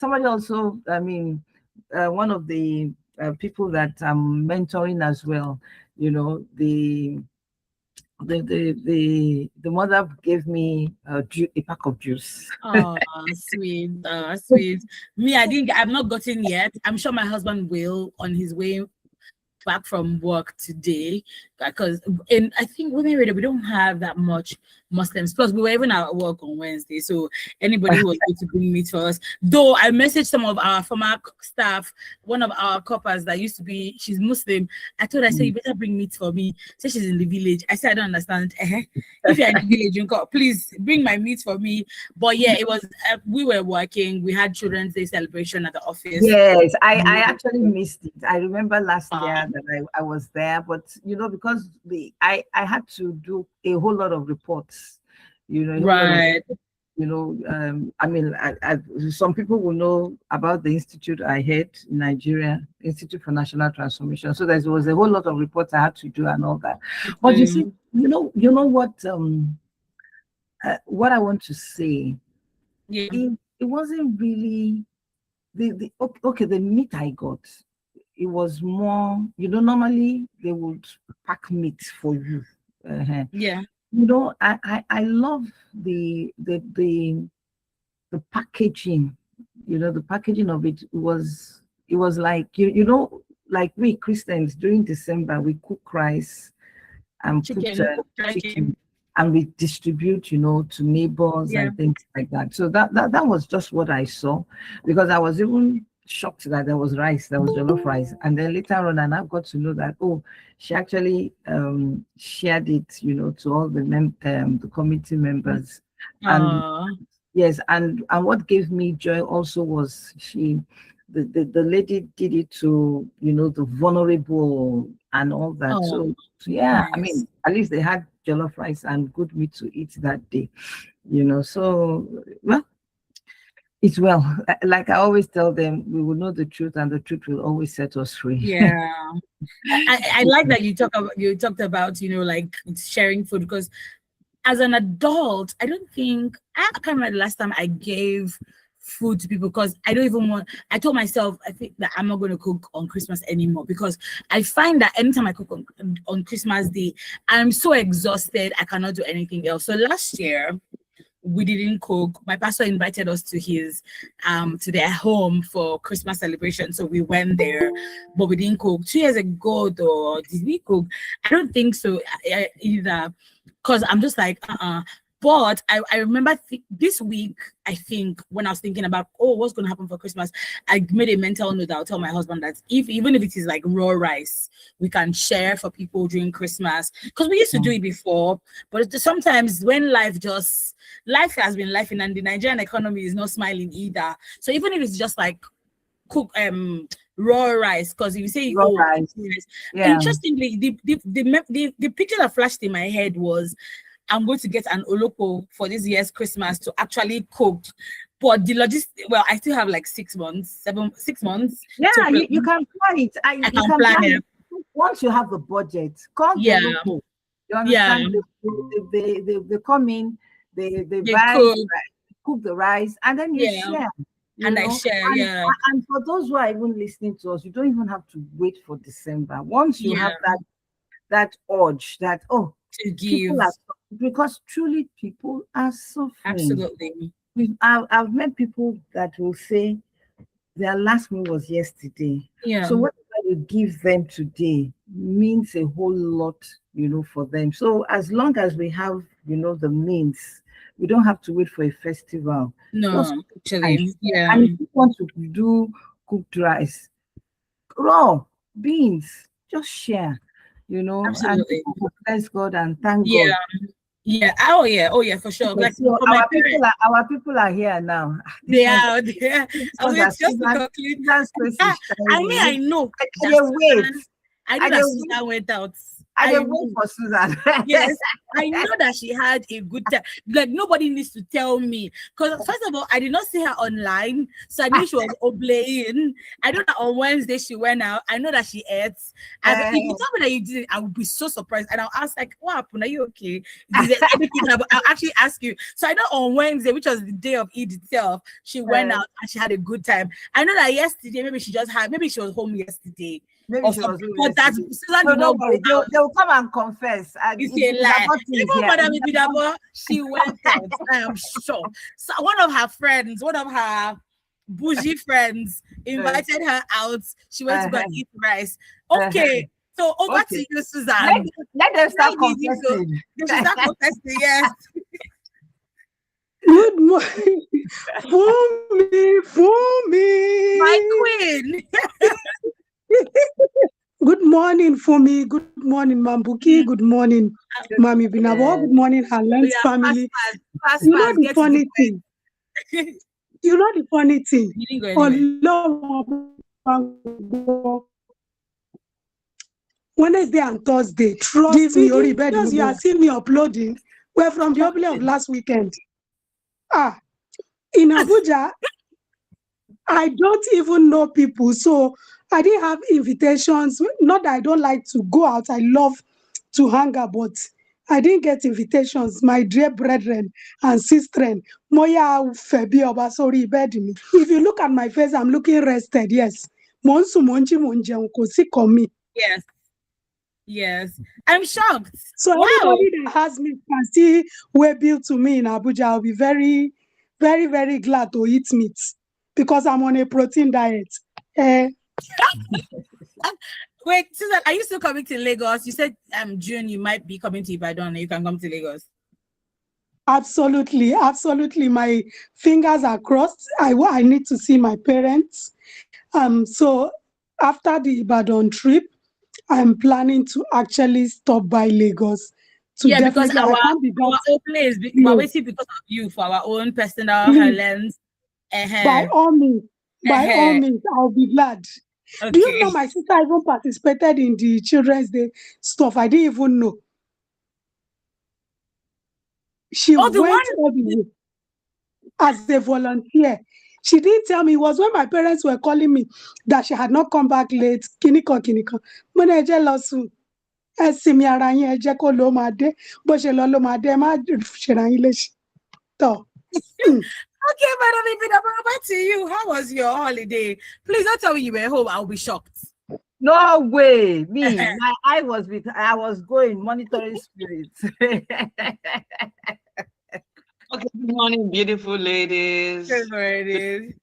somebody also, I mean, one of the people that I'm mentoring as well, you know, the mother gave me a pack of juice. Oh, sweet, sweet. Me, I've not gotten yet. I'm sure my husband will on his way back from work today, because I think women radio we don't have that much Muslims. Plus, we were even at work on Wednesday, so anybody who was going to bring meat for us. Though I messaged some of our former staff, one of our coppers that used to be, she's Muslim. I told her, I said, you better bring meat for me. Say she's in the village. I said, I don't understand. If you're in the village, you can, please bring my meat for me. But yeah, it was. We were working. We had Children's Day celebration at the office. Yes, I actually missed it. I remember last year that I was there, but you know, because I had to do a whole lot of reports, you know, right. You know, I mean, some people will know about the institute I had in Nigeria, Institute for National Transformation. So there was a whole lot of reports I had to do and all that. But you see, you know what I want to say. Yeah. It wasn't really the meat I got. It was more, you know, normally they would pack meat for you. Yeah. You know, I love the packaging. You know, the packaging of it was like you know, like we Christians during December we cook rice and put chicken and we distribute, you know, to neighbors and things like that. So that was just what I saw, because I was even shocked that there was rice, there was jollof rice, and then later on, and I've got to know that she actually shared it, you know, to all the committee members. And yes, and what gave me joy also was the lady did it to, you know, the vulnerable and all that. So yeah, nice. I mean, at least they had jollof rice and good meat to eat that day, you know. So well, it's well, like I always tell them, we will know the truth and the truth will always set us free. Yeah. I like that you talked about, you know, like sharing food, because as an adult, I can't remember the last time I gave food to people, because I told myself, I think that I'm not going to cook on Christmas anymore, because I find that anytime I cook on Christmas Day, I'm so exhausted, I cannot do anything else. So last year, we didn't cook. My pastor invited us to his to their home for Christmas celebration, so we went there, but we didn't cook. 2 years ago, though, did we cook? I don't think so either, because I'm just like But I remember this week, I think, when I was thinking about, what's going to happen for Christmas, I made a mental note. I'll tell my husband that even if it is like raw rice, we can share for people during Christmas. Because we used to do it before, but sometimes when life has been life, and the Nigerian economy is not smiling either. So even if it's just like cook raw rice, because if you say raw rice. Yeah. Interestingly, the picture that flashed in my head was, I'm going to get an oloko for this year's Christmas to actually cook. But the logistics, well, I still have like 6 months. Yeah, you can plan it. I can plan it. Once you have the budget, call the oloko. You understand? Yeah. They come in, they buy, cook the rice, and then you share. I share, And for those who are even listening to us, you don't even have to wait for December. Once you have that urge that, to give, because truly people are suffering. Absolutely. I've met people that will say their last meal was yesterday. Yeah. So whatever you give them today means a whole lot, for them. So as long as we have, the means, we don't have to wait for a festival. No, actually, yeah. And if you want to do cooked rice, raw beans, just share. Absolutely. And bless God and thank God. Yeah. Oh yeah, for sure. Like, so our people are here now. They are there. I know. I know that Susan went out. I didn't wait for Susan. Yes, I know that she had a good time. Like nobody needs to tell me. Because first of all, I did not see her online. So I knew she was obeying. I know that on Wednesday she went out. I know that she ate. And if you tell me that you did it, I would be so surprised. And I'll ask like, what happened? Are you okay? Is there anything happened? I'll actually ask you. So I know on Wednesday, which was the day of Eid itself, she went out and she had a good time. I know that yesterday, maybe she was home yesterday. Maybe she was but that's Susan no, no worry. They'll come and confess. And it's a lie. Even Madam Ibidabo, she went out. I am sure. So one of her friends, one of her bougie friends, invited her out. She went to go and eat rice. Okay. So over to you, Susan. Let them start confessing. They should start confessing, yes. Good morning. For me. My queen. Good morning, Fumi. Good morning, Mambuki. Good morning, Mami Binabo. Good morning, HerLens family. You know the funny thing. You know the funny thing. Wednesday and Thursday, trust me, the videos you are seeing me uploading were from the opening of last weekend. In Abuja, I don't even know people, so I didn't have invitations. Not that I don't like to go out. I love to hang out, but I didn't get invitations. My dear brethren and sistren, Moya Febi Obasori Bedimi. If you look at my face, I'm looking rested. Yes. Monsu Monchi Monje Unkosi Komi. Yes. Yes. I'm shocked. So anybody that has me can see where built to me in Abuja, I'll be very, very, very glad to eat meat because I'm on a protein diet. Wait, Susan, are you still coming to Lagos? You said June you might be coming to Ibadan. You can come to Lagos. Absolutely, absolutely. My fingers are crossed. I need to see my parents. So after the Ibadan trip, I'm planning to actually stop by Lagos. Because our own place, we're waiting because of you for our own personal HerLens. By all means, I'll be glad. Okay. Do you know my sister even participated in the Children's Day stuff? I didn't even know. She went everywhere as a volunteer. She didn't tell me. It was when my parents were calling me that she had not come back late. Kiniko. Okay, Madam, back to you. How was your holiday? Please don't tell me you were home. I'll be shocked. No way. Me, I was going monitoring spirits. Okay, good morning, beautiful ladies. Good morning.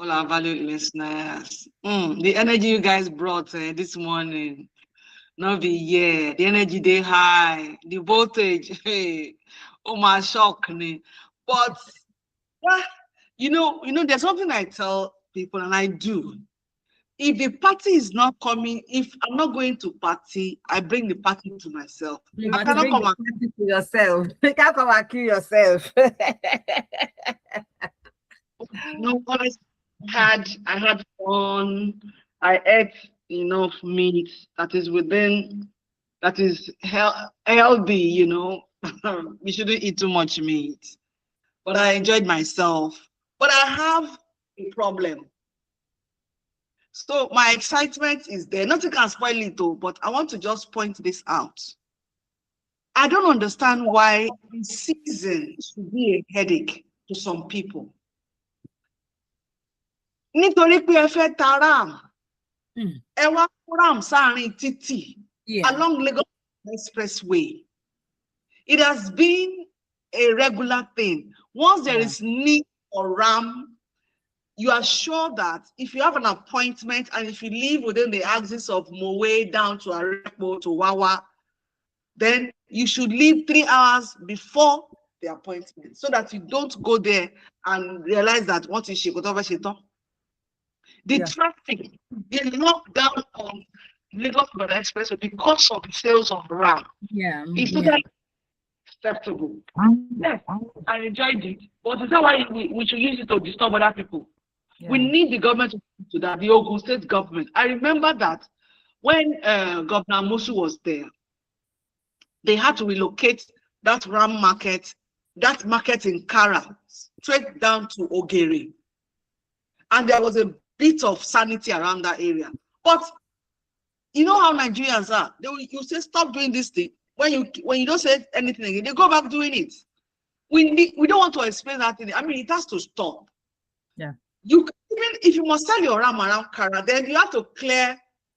All our valued listeners. The energy you guys brought this morning. No be the energy they high, the voltage. Hey, oh my shock me. But you know, there's something I tell people, and I do. If the party is not coming, if I'm not going to party, I bring the party to myself. I cannot come and kill yourself. You can't come and kill yourself. No, I had fun. I ate enough meat that is healthy, you know. We shouldn't eat too much meat. But I enjoyed myself. But I have a problem. So my excitement is there. Nothing can spoil it though, but I want to just point this out. I don't understand why the season should be a headache to some people. Nítorí pé ẹ fẹ́ ta ram, ẹ wá ram sáàrin títì along Lagos Expressway. It has been a regular thing. Once there is need for ram, you are sure that if you have an appointment and if you live within the axis of Mowe down to Arepo to Wawa, then you should leave 3 hours before the appointment so that you don't go there and realize that what is Shekotover. The traffic, the lockdown on Lagos Expressway because of the sales of ram. It's not acceptable. Yes, I enjoyed it, but is that why we should use it to disturb other people? We need the government to do that, the Ogun State government. I remember that when Governor Musu was there, they had to relocate that ram market, that market in Kara, straight down to Ogeri. And there was a bit of sanity around that area. But you know how Nigerians are. You say, stop doing this thing. When you don't say anything again, they go back doing it. We don't want to explain that thing. I mean, it has to stop. Yeah. Even if you must sell your ram around Kara, then you have to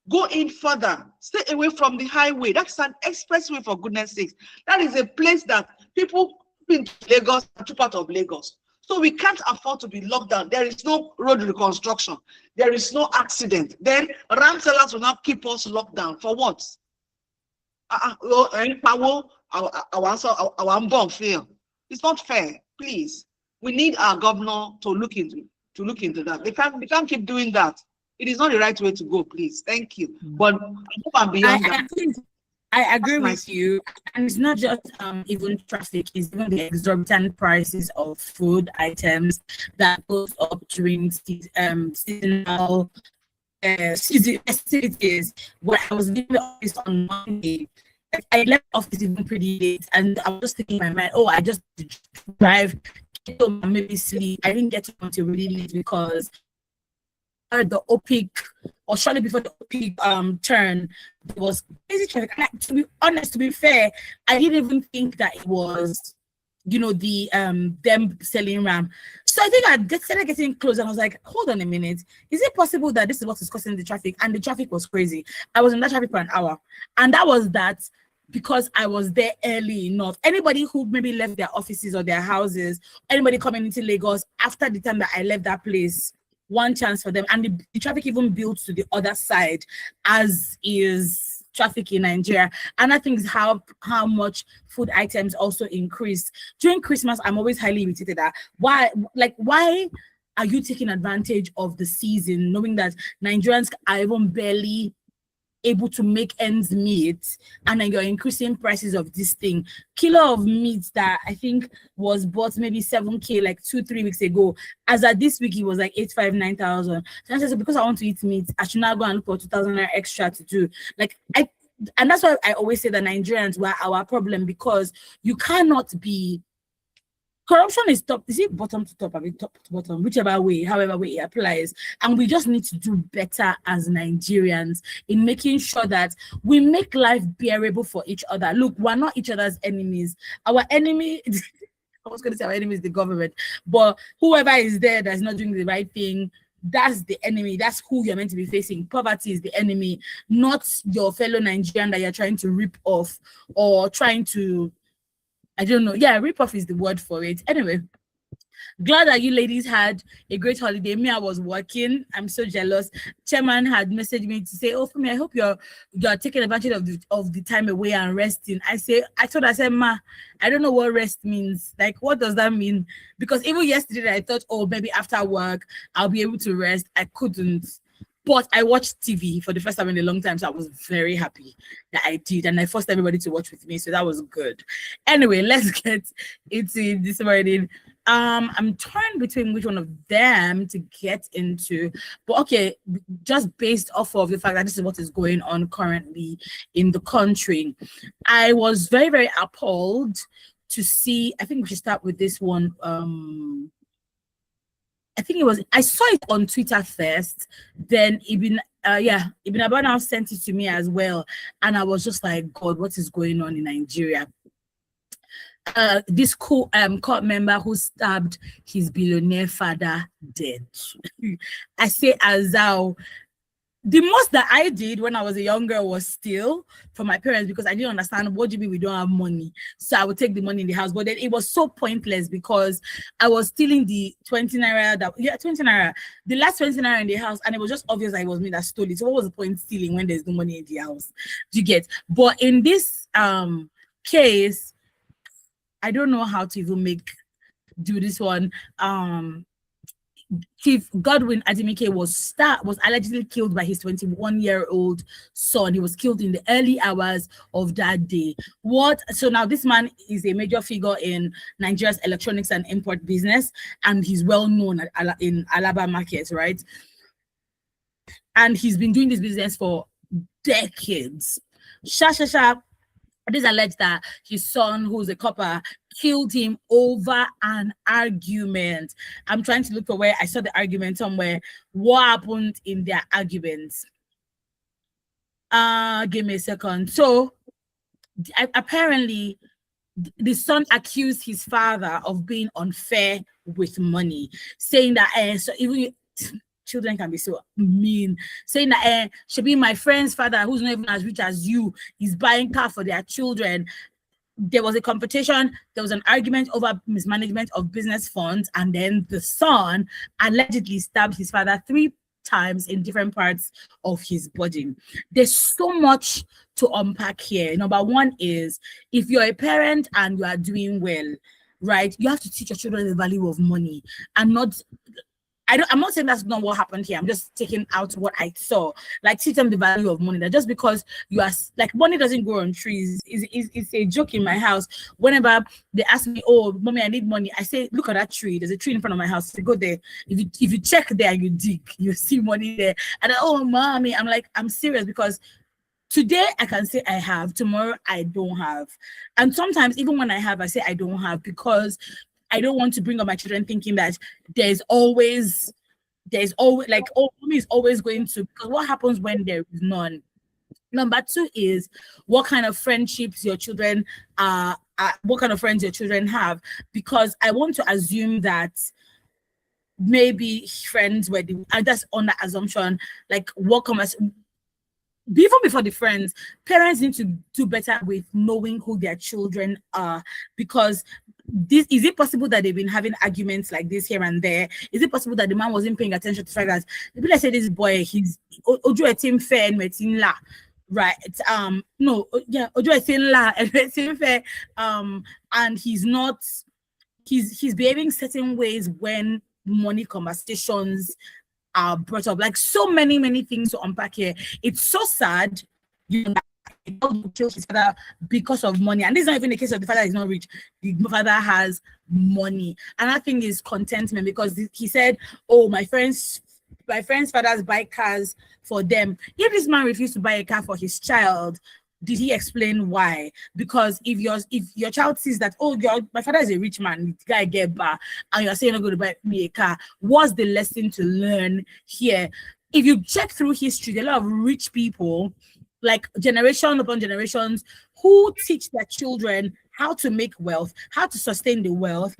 go in further, stay away from the highway. That's an expressway, for goodness sakes. That is a place that people in Lagos, two part of Lagos. So we can't afford to be locked down. There is no road reconstruction. There is no accident. Then ram sellers will not keep us locked down. For what? Our unborn fail. It's not fair. Please. We need our governor to look into that. They can't keep doing that. It is not the right way to go, please. Thank you. But I'm beyond that. I agree with you. And it's not just even traffic, it's even the exorbitant prices of food items that goes up during seasonal festivities. When I was leaving the office on Monday, I left office even pretty late, and I was just thinking in my mind, I just drive, get home and maybe sleep. I didn't get home until really late because the OPIC, or shortly before the OPIC turn, there was crazy traffic. And to be honest, to be fair, I didn't even think that it was, the them selling ram. So I think I started getting close, and I was like, hold on a minute, is it possible that this is what is causing the traffic? And the traffic was crazy. I was in that traffic for an hour, and that was that because I was there early enough. Anybody who maybe left their offices or their houses, anybody coming into Lagos after the time that I left that place, one chance for them. And the traffic even builds to the other side, as is traffic in Nigeria. And I think how much food items also increased during Christmas. I'm always highly irritated at why are you taking advantage of the season, knowing that Nigerians are even barely able to make ends meet, and then you're increasing prices of this thing. Kilo of meat that I think was bought maybe 7K like 2-3 weeks ago, as at this week it was like 8,500-9,000. So I said, because I want to eat meat, I should now go and look for 2,000 extra to do. And that's why I always say that Nigerians were our problem, because you cannot be. Corruption is top. Is it bottom to top? I mean, top to bottom, whichever way, however way it applies. And we just need to do better as Nigerians in making sure that we make life bearable for each other. Look, we're not each other's enemies. Our enemy, I was going to say our enemy is the government, but whoever is there that's not doing the right thing, that's the enemy. That's who you're meant to be facing. Poverty is the enemy, not your fellow Nigerian that you're trying to rip off or trying to, I don't know. Yeah, rip off is the word for it. Anyway, glad that you ladies had a great holiday. Me, I was working. I'm so jealous. Chairman had messaged me to say, "Oh, for me, I hope you're taking advantage of the time away and resting." I said, "Ma, I don't know what rest means. Like, what does that mean?" Because even yesterday, I thought, oh, maybe after work I'll be able to rest. I couldn't. But I watched TV for the first time in a long time, so I was very happy that I did, and I forced everybody to watch with me, so that was good. Anyway, let's get into this morning. I'm torn between which one of them to get into, but okay, just based off of the fact that this is what is going on currently in the country, I was very, very appalled to see. I think we should start with this one. I saw it on Twitter first, then Ibn Abana sent it to me as well, and I was just like, God, what is going on in Nigeria? This court member who stabbed his billionaire father dead. I say Azao. The most that I did when I was a young girl was steal from my parents, because I didn't understand what do you mean we don't have money. So I would take the money in the house. But then it was so pointless because I was stealing the 20 naira, 20 naira, the last 20 naira in the house, and it was just obvious that it was me that stole it. So what was the point stealing when there's no money in the house? Do you get? But in this case, I don't know how to even do this one. Chief Godwin Adimike was allegedly killed by his 21-year-old son. He was killed in the early hours of that day. So now this man is a major figure in Nigeria's electronics and import business, and he's well known in Alaba markets, right? And he's been doing this business for decades. It is alleged that his son, who's a copper, killed him over an argument. I'm trying to look for where I saw the argument somewhere. What happened in their arguments? Give me a second. So apparently the son accused his father of being unfair with money, saying that so even children can be so mean, saying that should be my friend's father, who's not even as rich as you, is buying car for their children. There was a competition, there was an argument over mismanagement of business funds, and then the son allegedly stabbed his father 3 times in different parts of his body. There's so much to unpack here. Number one is, if you're a parent and you are doing well, right, you have to teach your children the value of money, and not, I'm not saying that's not what happened here. I'm just taking out what I saw. Like, teach them the value of money. That just because you are, like, money doesn't grow on trees. It's a joke in my house. Whenever they ask me, oh, mommy, I need money, I say, look at that tree. There's a tree in front of my house. So go there. If you check there, you dig, you see money there. And oh, mommy, I'm like, I'm serious, because today I can say I have, tomorrow I don't have. And sometimes even when I have, I say I don't have, because I don't want to bring up my children thinking that there's always like, oh, mommy is always going to, because what happens when there is none? Number 2 is what kind of friendships your children what kind of friends your children have, because I want to assume that maybe friends were and that's on that assumption, like what even before the friends, parents need to do better with knowing who their children are, because is it possible that they've been having arguments like this here and there? Is it possible that the man wasn't paying attention to the fact that, let's say this boy, he's ojo etim fair and metin la, right? No, yeah, ojo etim la and metin fair, and he's behaving certain ways when money conversations are brought up. Like, so many things to unpack here. It's so sad, kill his father because of money, and this is not even the case of the father is not rich. The father has money. Another thing is contentment, because he said, oh, my friends fathers buy cars for them. If this man refused to buy a car for his child, did he explain why? Because if your child sees that, oh, my father is a rich man, the guy get bar, and you're saying you're not going to buy me a car, what's the lesson to learn here? If you check through history, there are a lot of rich people, like generation upon generations, who teach their children how to make wealth, how to sustain the wealth,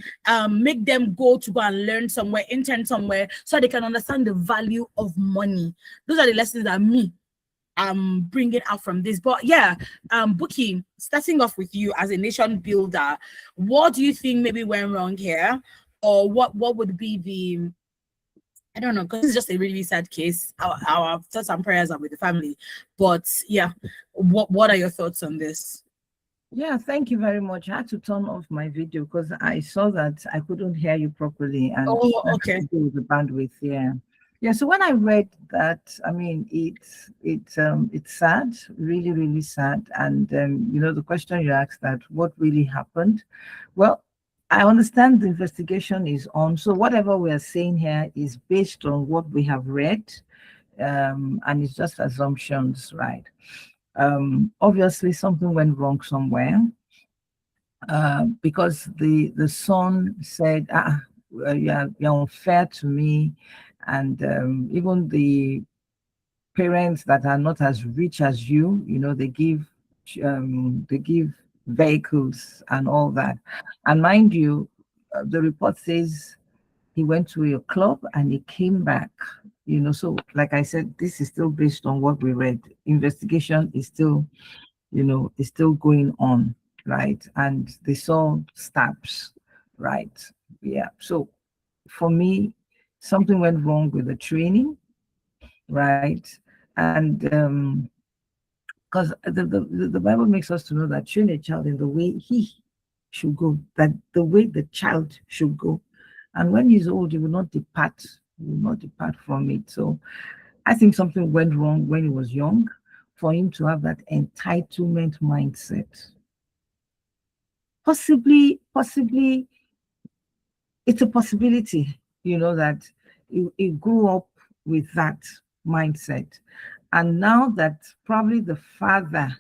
make them go and learn somewhere, intern somewhere, so they can understand the value of money. Those are the lessons that I'm bringing out from this. But yeah, Buki, starting off with you as a nation builder, what do you think maybe went wrong here, or what would be the, I don't know, because it's just a really sad case. Our thoughts and prayers are with the family. But yeah, what are your thoughts on this? Yeah, thank you very much. I had to turn off my video because I saw that I couldn't hear you properly. And okay. With the bandwidth, yeah. Yeah, so when I read that, I mean, it's sad, really, really sad. And, the question you asked, that what really happened? Well, I understand the investigation is on. So whatever we are saying here is based on what we have read, and it's just assumptions, right? Obviously, something went wrong somewhere, because the son said, you're unfair to me. And even the parents that are not as rich as you, they give vehicles and all that. And mind you, the report says he went to a club and he came back. So like I said, this is still based on what we read. Investigation is still, is still going on, right? And they saw stabs, right? Yeah. So for me, something went wrong with the training, right? And because the Bible makes us to know that train a child in the way he should go, that the way the child should go. And when he's old, he will not depart from it. So I think something went wrong when he was young for him to have that entitlement mindset. Possibly, it's a possibility, that he grew up with that mindset. And now that probably the father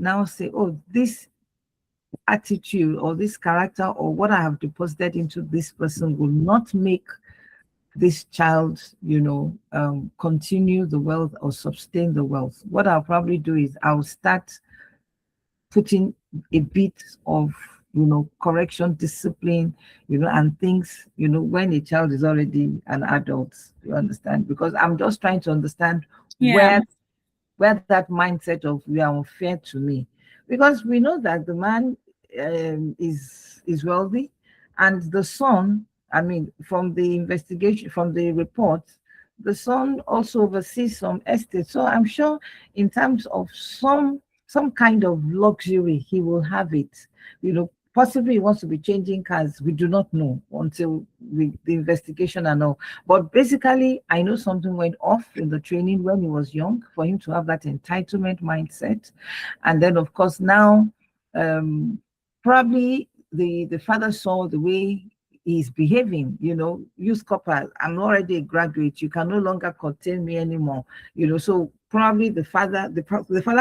now say, oh, this attitude or this character or what I have deposited into this person will not make this child, continue the wealth or sustain the wealth. What I'll probably do is I'll start putting a bit of, correction, discipline, and things, when a child is already an adult, you understand? Because I'm just trying to understand where that mindset of you are unfair to me, because we know that the man is wealthy, and the son, I mean, from the investigation, from the report, the son also oversees some estate. So I'm sure in terms of some kind of luxury, he will have it. Possibly he wants to be changing cars. We do not know until the investigation and all. But basically, I know something went off in the training when he was young for him to have that entitlement mindset. And then, of course, now probably the father saw the way he's behaving, use copper. I'm already a graduate. You can no longer contain me anymore. So probably the father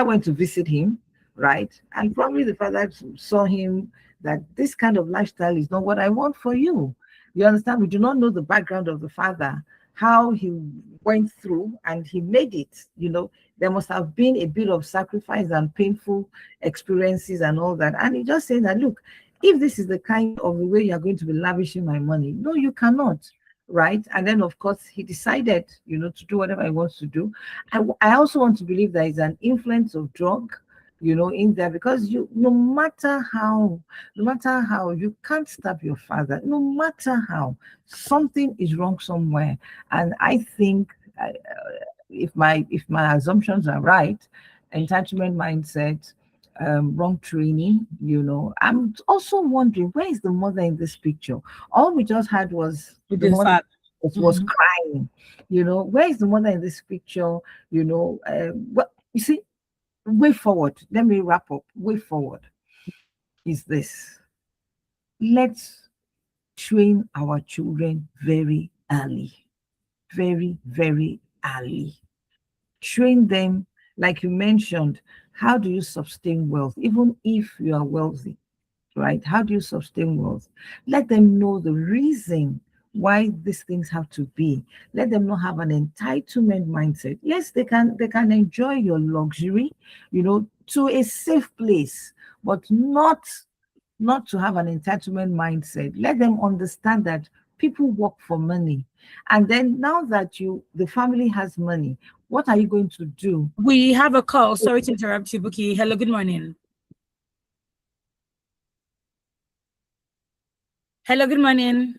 went to visit him, right? And probably the father saw him that this kind of lifestyle is not what I want for you. You understand? We do not know the background of the father, how he went through and he made it. There must have been a bit of sacrifice and painful experiences and all that. And he just said that, look, if this is the kind of the way you're going to be lavishing my money, no, you cannot. Right. And then, of course, he decided, to do whatever he wants to do. I also want to believe there is an influence of drug, in there, because no matter how, you can't stop your father, no matter how, something is wrong somewhere. And I think if my assumptions are right, entitlement mindset, wrong training, I'm also wondering, where is the mother in this picture? All we just had was the mother was crying, where is the mother in this picture? Well, you see, way forward, let me wrap up. Way forward is this: let's train our children very early, very, very early. Train them, like you mentioned, how do you sustain wealth? Even if you are wealthy, right? How do you sustain wealth? Let them know the reason why these things have to be. Let them not have an entitlement mindset. Yes, they can enjoy your luxury, to a safe place, but not to have an entitlement mindset. Let them understand that people work for money. And then now that the family has money, what are you going to do? We have a call. Sorry to interrupt you, Buki. Hello, good morning. Hello, good morning.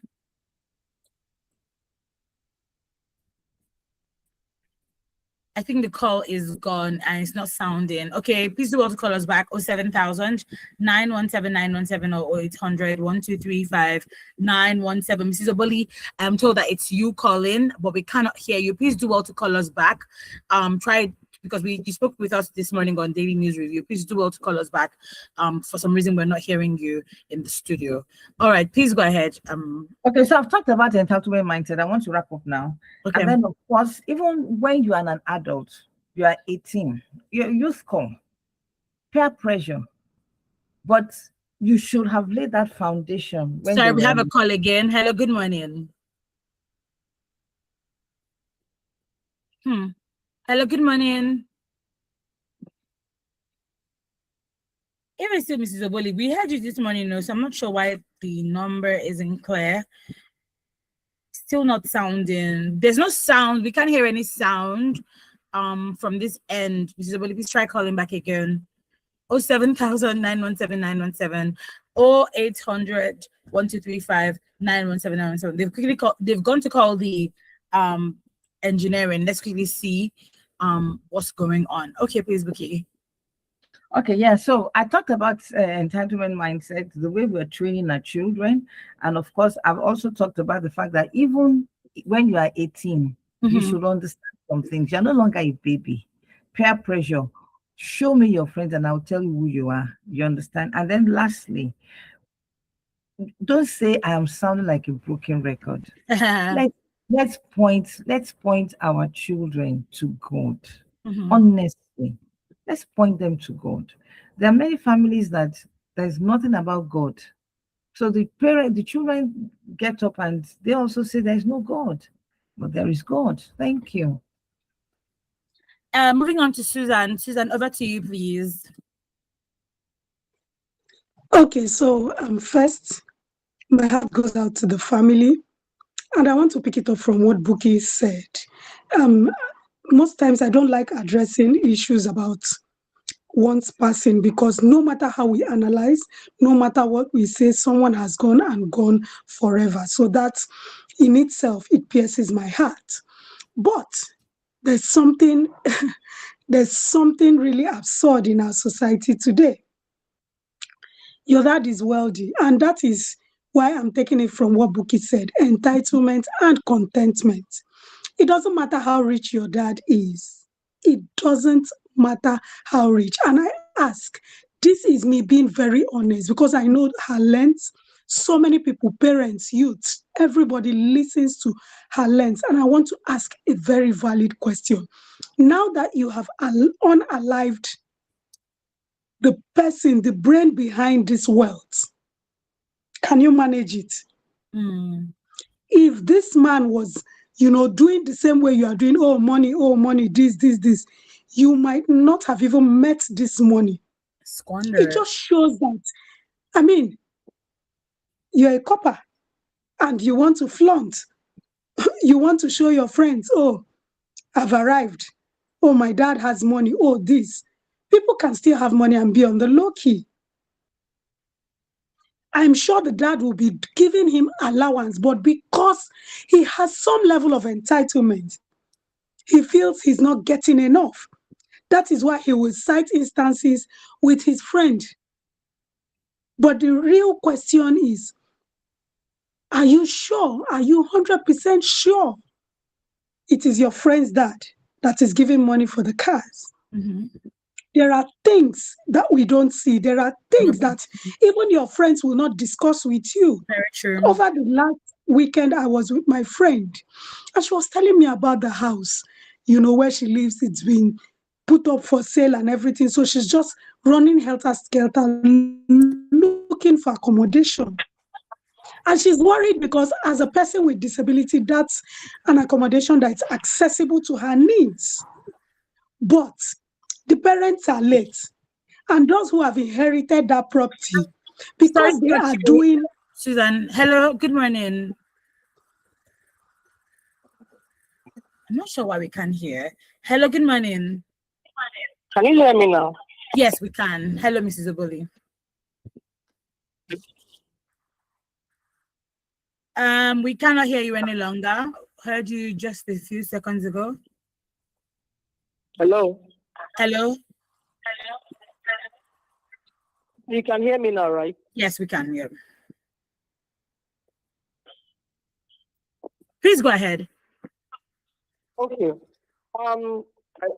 I think the call is gone and it's not sounding. Okay, please do want to call us back 07000 917 917 or 0800 1235 917. Mrs. Oboli, I'm told that it's you calling, but we cannot hear you. Please do well to call us back. Try, because you spoke with us this morning on Daily News Review. Please do well to call us back. For some reason, we're not hearing you in the studio. All right, please go ahead. Okay, so I've talked about the entitlement mindset. I want to wrap up now. Okay. And then, of course, even when you are an adult, you are 18, you're youthful, peer pressure, but you should have laid that foundation. Sorry, we have a call again. Hello, good morning. Hello, good morning. Even still, Mrs. Oboli, we heard you this morning, so I'm not sure why the number isn't clear. Still not sounding. There's no sound. We can't hear any sound from this end. Mrs. Oboli, please try calling back again. 07000 917 917 or 800 1235 917 917. They've gone to call the engineering. Let's quickly see what's going on. Okay, please, Buki. Okay, yeah. So I talked about entitlement mindset, the way we're training our children, and of course, I've also talked about the fact that even when you are 18, you should understand some things. You're no longer a baby. Peer pressure. Show me your friends, and I'll tell you who you are. You understand? And then, lastly, don't say I am sounding like a broken record. Let's point our children to God. Honestly, let's point them to God. There are many families that there's nothing about God. So the children get up and they also say there's no God, but there is God. Thank you. Moving on to Susan. Susan, over to you, please. Okay, so first, my heart goes out to the family, and I want to pick it up from what Buki said. Most times, I don't like addressing issues about one's passing, because no matter how we analyze, no matter what we say, someone has gone and gone forever. So that in itself, it pierces my heart. But there's something there's something really absurd in our society today. Your dad is wealthy, and that is why I'm taking it from what Buki said: entitlement and contentment. It doesn't matter how rich your dad is. It doesn't matter how rich. And I ask, this is me being very honest, because I know HerLens, so many people, parents, youths, everybody listens to HerLens. And I want to ask a very valid question. Now that you have unalived the person, the brain behind this wealth, can you manage it? If this man was, doing the same way you are doing, oh money, this, you might not have even met this money. Squander. It just shows that, I mean, you're a copper and you want to flaunt. You want to show your friends, oh, I've arrived. Oh, my dad has money. Oh, this. People can still have money and be on the low key. I'm sure the dad will be giving him allowance, but because he has some level of entitlement, he feels he's not getting enough. That is why he will cite instances with his friend. But the real question is, are you sure? Are you 100% sure it is your friend's dad that is giving money for the cars? There are things that we don't see. There are things that even your friends will not discuss with you. Very true. Over the last weekend, I was with my friend, and she was telling me about the house, where she lives. It's been put up for sale and everything. So she's just running helter-skelter, looking for accommodation. And she's worried because as a person with disability, that's an accommodation that's accessible to her needs. But the parents are late, and those who have inherited that property, because they are doing... Susan, hello, good morning. I'm not sure why we can't hear. Hello, good morning. Can you hear me now? Yes, we can. Hello, Mrs. Oboli. We cannot hear you any longer. Heard you just a few seconds ago. Hello? Hello? You can hear me now, right? Yes, we can hear. Please go ahead. Okay. I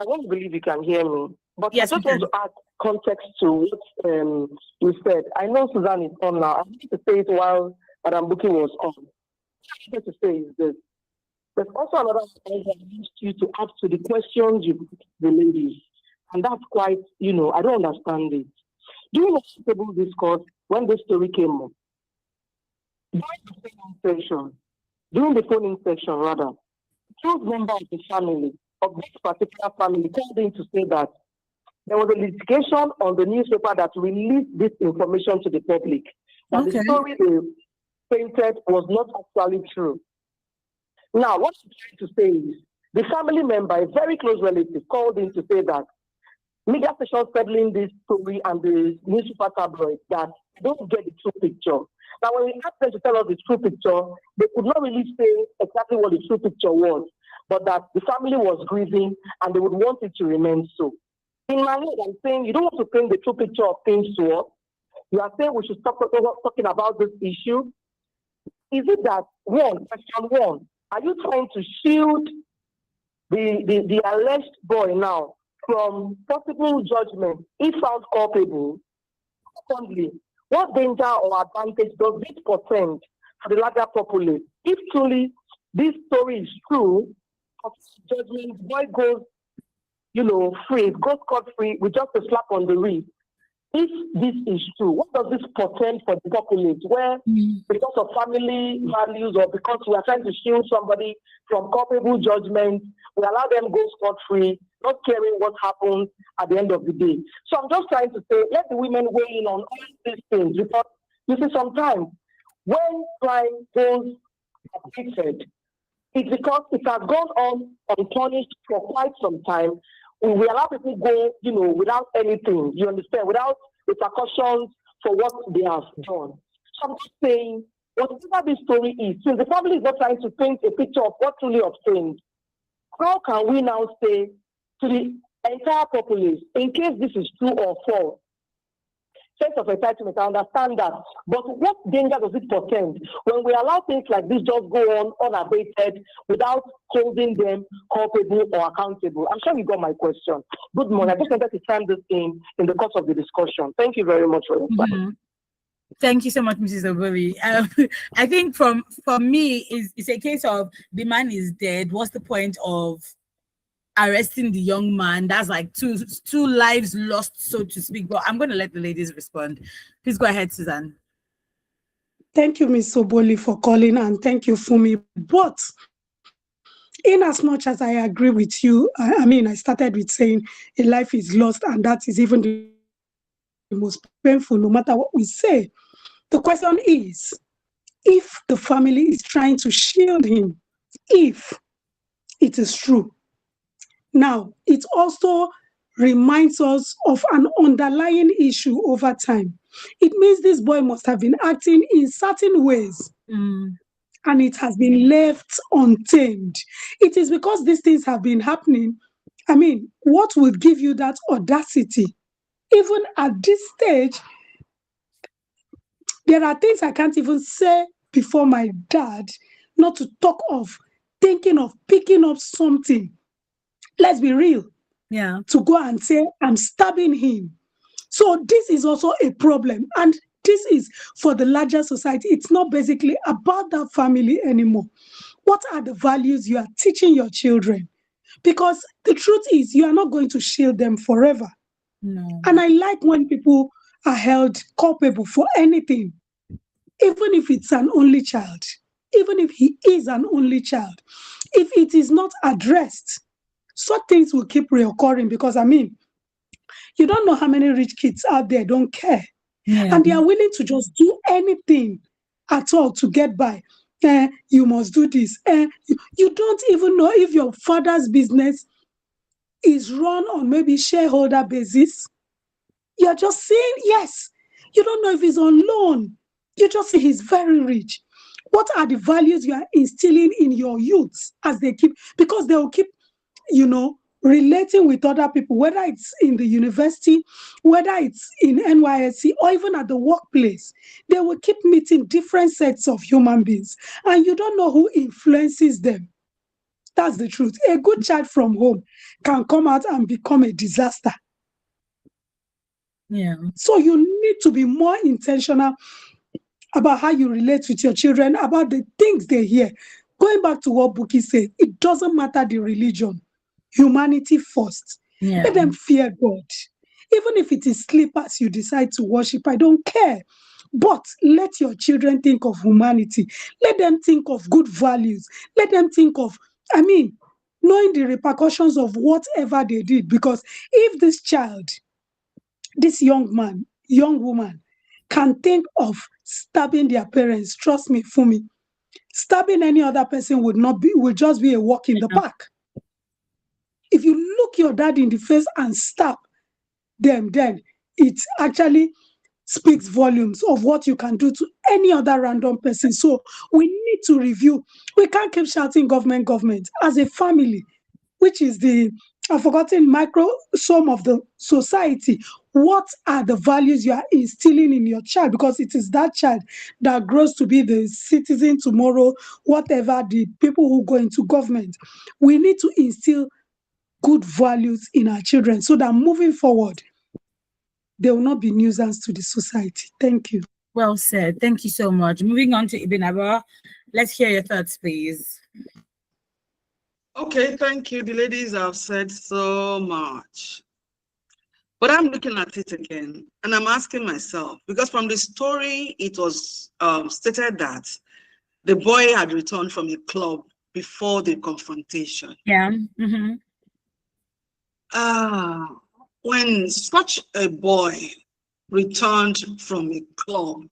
don't believe you can hear me, but yes, I just want to add context to what you said. I know Susan is on now. I need to say it while Madam Buki was on. What I want to say is this. There's also another point I need you to add to the questions you put the ladies. And that's quite, I don't understand it. During the table discourse, when this story came up, during the phone-in session, two members of the family, of this particular family, called in to say that there was a litigation on the newspaper that released this information to the public. That the story they painted was not actually true. Now, what I'm trying to say is, the family member, a very close relative, called in to say that media stations peddling this story and the newspaper tabloids that don't get the true picture. Now, when we asked them to tell us the true picture, they could not really say exactly what the true picture was, but that the family was grieving and they would want it to remain so. In my head, I'm saying you don't want to paint the true picture of things to us. You are saying we should stop talking about this issue. Is it that, question one, are you trying to shield the alleged boy now from possible judgment if found culpable? Secondly, what danger or advantage does this portend for the larger populace? If truly this story is true, of judgment, boy goes, free, goes scot-free with just a slap on the wrist. if this is true, what does this portend for the populace where because of family values or because we are trying to shield somebody from culpable judgment, we allow them go scot-free, not caring what happens at the end of the day. So I'm just trying to say, let the women weigh in on all these things, because you see sometimes when crime goes abated, it's because it has gone on unpunished for quite some time. We allow people go, without anything, you understand, without repercussions for what they have done. So I'm just saying, whatever this story is, since the family is not trying to paint a picture of what truly obtained, how can we now say to the entire populace, in case this is true or false, sense of entitlement, I understand that, but what danger does it portend when we allow things like this just go on unabated without holding them culpable or accountable? I'm sure you got my question. Good morning. I just wanted to time this in the course of the discussion. Thank you very much for your time. Thank you so much, Mrs. Obori. I think for me, it's a case of the man is dead. What's the point of arresting the young man? That's like two lives lost, so to speak. But I'm going to let the ladies respond. Please go ahead, Suzanne. Thank you, Ms. Oboli, for calling, and thank you, Fumi. But in as much as I agree with you, I started with saying a life is lost, and that is even the most painful, no matter what we say. The question is, if the family is trying to shield him, if it is true. Now, it also reminds us of an underlying issue over time. It means this boy must have been acting in certain ways, and it has been left untamed. It is because these things have been happening. What will give you that audacity? Even at this stage, there are things I can't even say before my dad, not to talk of thinking of picking up something. Let's be real. Yeah. To go and say, I'm stabbing him. So this is also a problem. And this is for the larger society. It's not basically about that family anymore. What are the values you are teaching your children? Because the truth is, you are not going to shield them forever. No. And I like when people are held culpable for anything, even if it's an only child, even if he is an only child. If it is not addressed, such things will keep reoccurring, because you don't know how many rich kids out there don't care. Yeah. And they are willing to just do anything at all to get by. You must do this. You don't even know if your father's business is run on maybe shareholder basis. You're just saying, yes. You don't know if he's on loan. You just say he's very rich. What are the values you are instilling in your youths as they keep, because they will keep, relating with other people, whether it's in the university, whether it's in NYSC, or even at the workplace. They will keep meeting different sets of human beings, and you don't know who influences them. That's the truth. A good child from home can come out and become a disaster. Yeah. So you need to be more intentional about how you relate with your children, about the things they hear. Going back to what Buki said, it doesn't matter the religion. Humanity first. Yeah. Let them fear God. Even if it is slippers you decide to worship, I don't care. But let your children think of humanity. Let them think of good values. Let them think of, knowing the repercussions of whatever they did. Because if this child, this young man, young woman, can think of stabbing their parents, trust me, Fumi, stabbing any other person would just be a walk in the park. If you look your dad in the face and stab them, then it actually speaks volumes of what you can do to any other random person. So we need to review. We can't keep shouting government. As a family, which is I've forgotten microsome of the society, what are the values you are instilling in your child? Because it is that child that grows to be the citizen tomorrow, whatever the people who go into government. We need to instill good values in our children so that moving forward, they will not be nuisance to the society. Thank you. Well said. Thank you so much. Moving on to Ibn Abba. Let's hear your thoughts, please. Okay, thank you. The ladies have said so much. But I'm looking at it again, and I'm asking myself, because from the story, it was stated that the boy had returned from a club before the confrontation. Yeah. When such a boy returned from a club,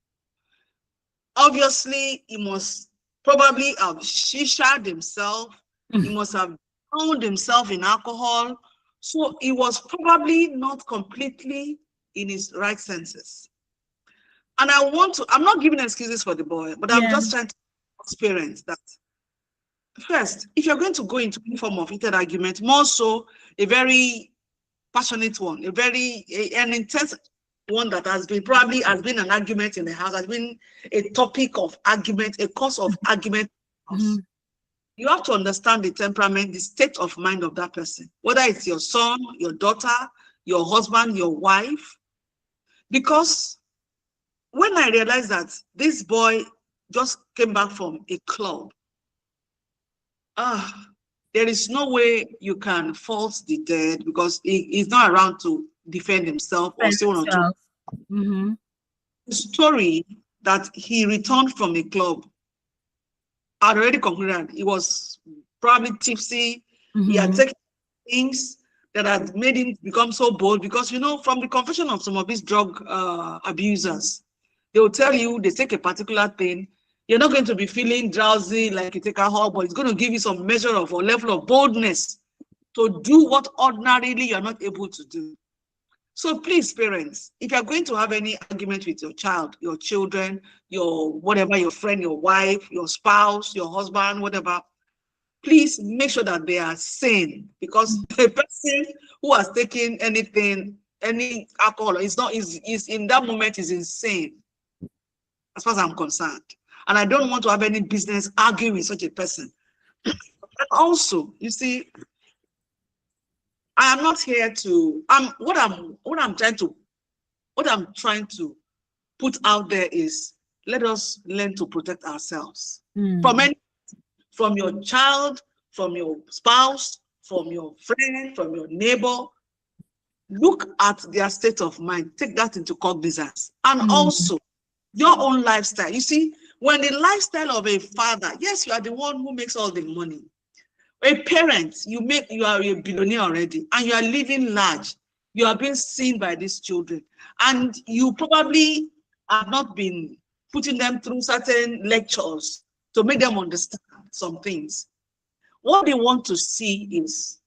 obviously he must probably have shishaed himself. He must have found himself in alcohol. So he was probably not completely in his right senses. And I'm not giving excuses for the boy, but I'm just trying to experience that. First, if you're going to go into any form of heated argument, more so a very passionate one, an intense one that has been an argument in the house, has been a topic of argument, a cause of argument. You have to understand the temperament, the state of mind of that person, whether it's your son, your daughter, your husband, your wife. Because when I realized that this boy just came back from a club, there is no way you can fault the dead, because he's not around to defend himself or say one or two. The story that he returned from a club, I'd already concluded he was probably tipsy. He had taken things that had made him become so bold, because, you know, from the confession of some of these drug abusers, they will tell you they take a particular thing. You're not going to be feeling drowsy like you take alcohol, but it's going to give you some measure of or level of boldness to do what ordinarily you're not able to do. So please, parents, if you're going to have any argument with your child, your children, your whatever, your friend, your wife, your spouse, your husband, whatever, please make sure that they are sane, because a person who has taken anything, any alcohol, is in that moment is insane, as far as I'm concerned. And I don't want to have any business arguing with such a person. And also, you see, I am not here to, what I'm trying to put out there is, let us learn to protect ourselves from your child, from your spouse, from your friend, from your neighbor. Look at their state of mind. Take that into cognizance. And also your own lifestyle. You see, when the lifestyle of a father, yes, you are the one who makes all the money. A parent, you are a billionaire already, and you are living large. You are being seen by these children, and you probably have not been putting them through certain lectures to make them understand some things. What they want to see is,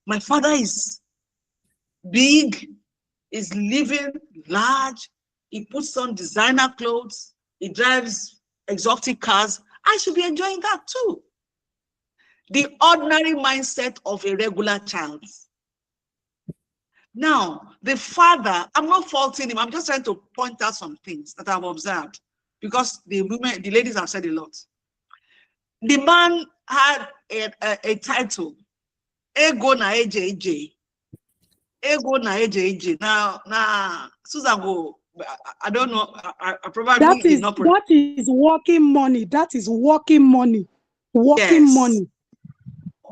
my father is big, is living large, he puts on designer clothes, he drives exotic cars. I should be enjoying that too. The ordinary mindset of a regular child. Now, the father, I'm not faulting him, I'm just trying to point out some things that I've observed, because the ladies have said a lot. The man had a title, Ego na AJJ. Ego na AJJ. Now, Susan go, I don't know, I probably that is working money. That is working money. Working money.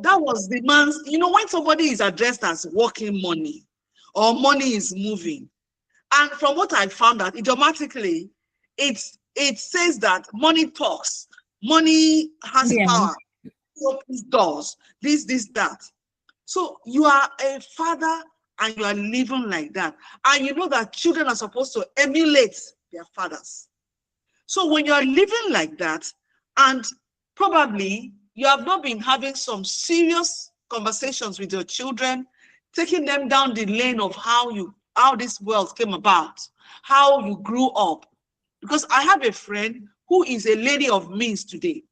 That was the man's, you know, when somebody is addressed as working money or money is moving, and from what I found out, idiomatically, it says that money talks, money has power, opens doors, this, that. So you are a father and you are living like that. And you know that children are supposed to emulate their fathers. So when you are living like that, and probably you have not been having some serious conversations with your children, taking them down the lane of how this world came about, how you grew up. Because I have a friend who is a lady of means today,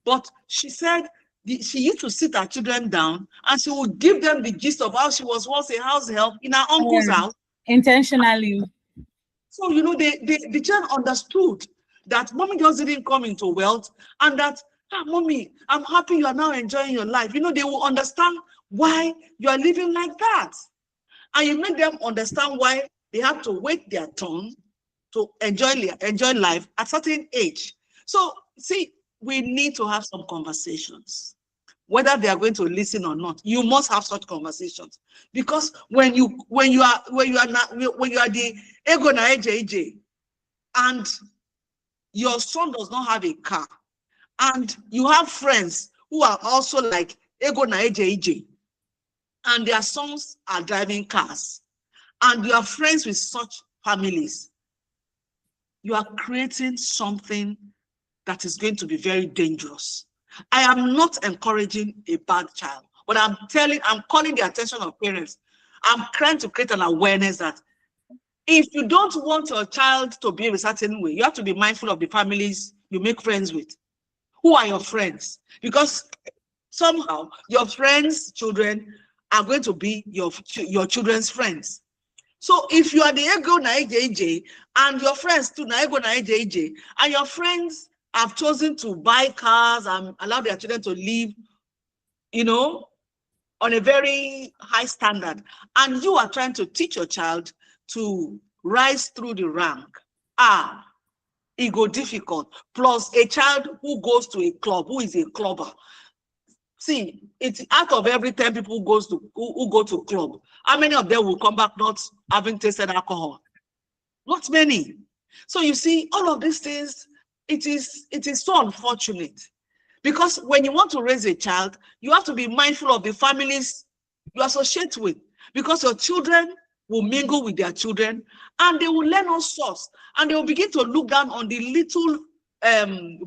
but she said she used to sit her children down and she would give them the gist of how she was once a house help in her uncle's house. Intentionally. So, you know, the children understood that mommy just didn't come into wealth, and that, mommy, I'm happy you are now enjoying your life. You know, they will understand why you are living like that. And you make them understand why they have to wait their turn to enjoy life at a certain age. So, see, we need to have some conversations. whether they are going to listen or not. You must have such conversations, because when you are the ego na AJ, and your son does not have a car, and you have friends who are also like ego na AJ, and their sons are driving cars, and you are friends with such families, you are creating something that is going to be very dangerous. I am not encouraging a bad child, but I'm calling the attention of parents. I'm trying to create an awareness that if you don't want your child to behave a certain way, you have to be mindful of the families you make friends with. Who are your friends? Because somehow your friends' children are going to be your children's friends. So if you are the ego na AJ and your friends too na ego na AJ, and your friends have chosen to buy cars and allow their children to live, on a very high standard, and you are trying to teach your child to rise through the rank, it go difficult. Plus a child who goes to a club, who is a clubber. See, it's out of every 10 people who go to club, how many of them will come back not having tasted alcohol? Not many. So you see, all of these things, it is so unfortunate, because when you want to raise a child, you have to be mindful of the families you associate with, because your children will mingle with their children and they will learn all sorts, and they will begin to look down on the little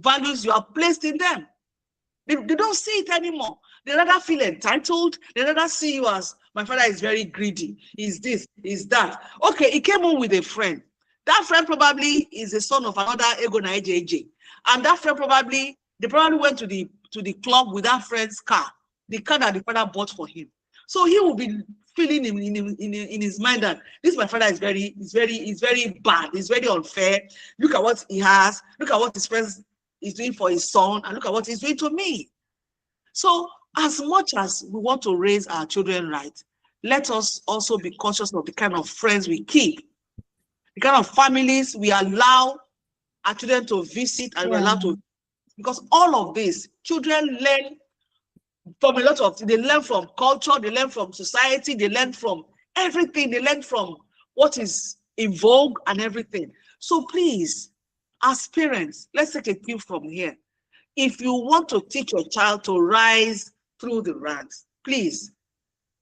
values you have placed in them. They don't see it anymore. They rather feel entitled. They rather see you as, my father is very greedy. Is this, is that. Okay, he came home with a friend. That friend probably is the son of another ego na AJ. And that friend they probably went to the club with that friend's car, the car that the father bought for him. So he will be feeling in his mind that this my father is very bad. He's very unfair. Look at what he has. Look at what his friends is doing for his son, and look at what he's doing to me. So as much as we want to raise our children right, let us also be conscious of the kind of friends we keep, the kind of families we allow our children to visit, and we allow to, because all of this, children learn from they learn from culture, they learn from society, they learn from everything, they learn from what is in vogue and everything. So please, as parents, let's take a cue from here. If you want to teach your child to rise through the ranks, please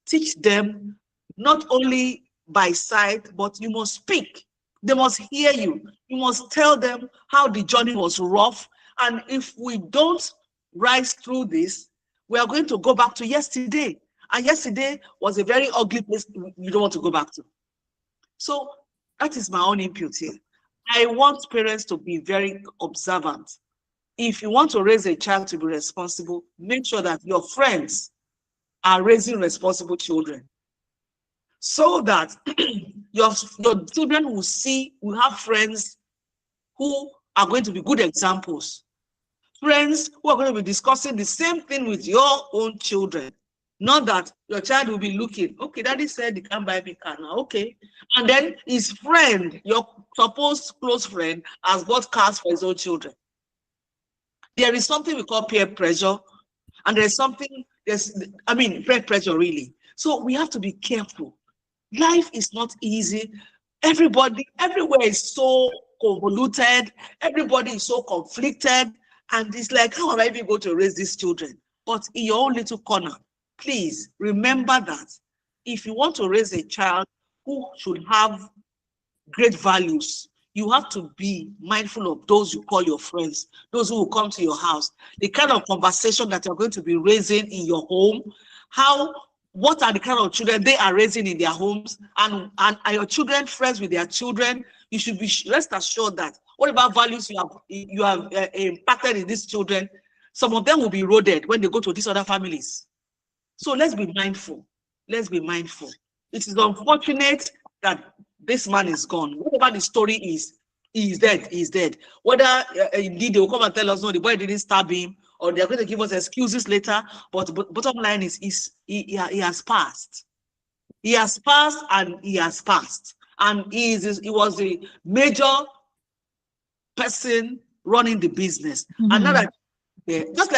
teach them not only by sight, but you must speak. They must hear you. You must tell them how the journey was rough. And if we don't rise through this, we are going to go back to yesterday. And yesterday was a very ugly place you don't want to go back to. So that is my own input here. I want parents to be very observant. If you want to raise a child to be responsible, make sure that your friends are raising responsible children, so that your children will have friends who are going to be good examples, friends who are going to be discussing the same thing with your own children. Not that your child will be looking, okay, daddy said he can't buy me car now, okay. And then his friend, your supposed close friend, has bought cars for his own children. There is something we call peer pressure, and there's peer pressure really. So we have to be careful. Life is not easy. Everybody, everywhere is so convoluted. Everybody is so conflicted. And it's like, how am I even going to raise these children? But in your own little corner, please remember that if you want to raise a child who should have great values, you have to be mindful of those you call your friends, those who will come to your house, the kind of conversation that you're going to be raising in your home, what are the kind of children they are raising in their homes, and are your children friends with their children? You should be rest assured that whatever values you have impacted in these children, some of them will be eroded when they go to these other families. So let's be mindful. Let's be mindful. It is unfortunate that this man is gone. Whatever the story is, he is dead. He is dead. Whether indeed they will come and tell us no, the boy didn't stab him, or they're going to give us excuses later. But bottom line is he has passed. He has passed, and he has passed. And he was a major person running the business. And now that just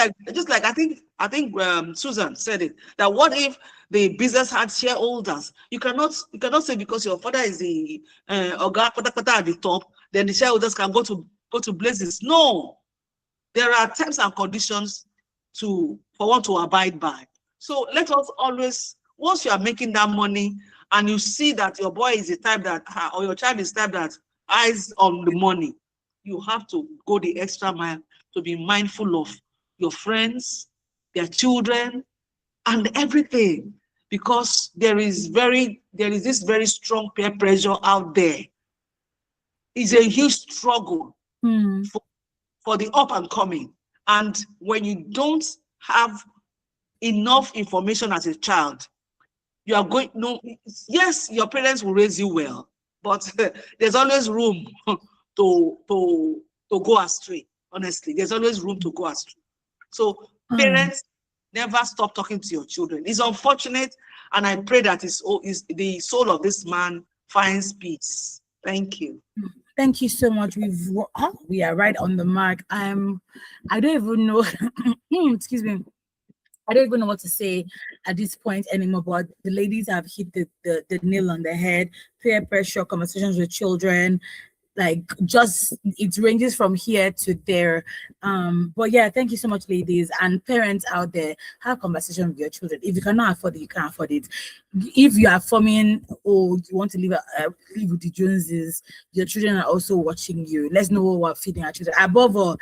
like I think I think Susan said it, that what if the business had shareholders? You cannot say because your father is the Oga at the top, then the shareholders can go to places. No, there are terms and conditions for one to abide by. So let us always, once you are making that money and you see that your boy is the type that, or your child is the type that eyes on the money, you have to go the extra mile to be mindful of your friends, their children, and everything, because there is this very strong peer pressure out there. It's a huge struggle for the up and coming. And when you don't have enough information as a child, you are going, no, yes, your parents will raise you well, but there's always room to go astray. Honestly, there's always room to go astray. So parents, never stop talking to your children. It's unfortunate, and I pray that the soul of this man finds peace. Thank you. Thank you so much. We are right on the mark. I don't even know. Excuse me. I don't even know what to say at this point anymore, but the ladies have hit the nail on the head. Peer pressure, conversations with children, like just it ranges from here to there. But yeah, thank you so much, ladies and parents out there. Have conversation with your children. If you cannot afford it, you can't afford it. If you are forming or you want to live with the Joneses, your children are also watching you. Let's know what we're feeding our children. Above all,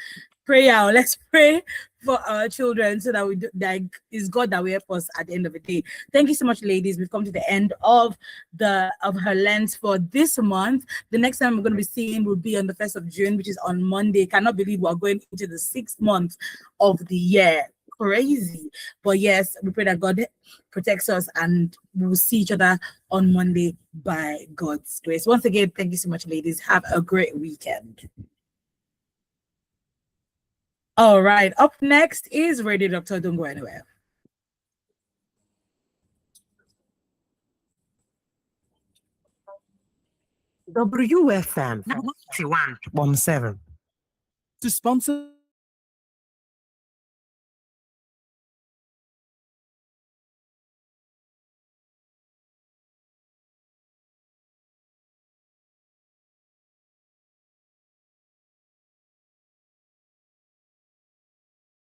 prayer. Let's pray for our children so that it's God that will help us at the end of the day. Thank you so much, ladies. We've come to the end of HerLens for this month. The next time we're going to be seeing will be on the 1st of June, which is on Monday. Cannot believe we're going into the 6th month of the year. Crazy. But yes, we pray that God protects us, and we will see each other on Monday by God's grace. Once again, thank you so much, ladies. Have a great weekend. All right, up next is Radio Doctor. Don't go anywhere. WFM 91.7. To sponsor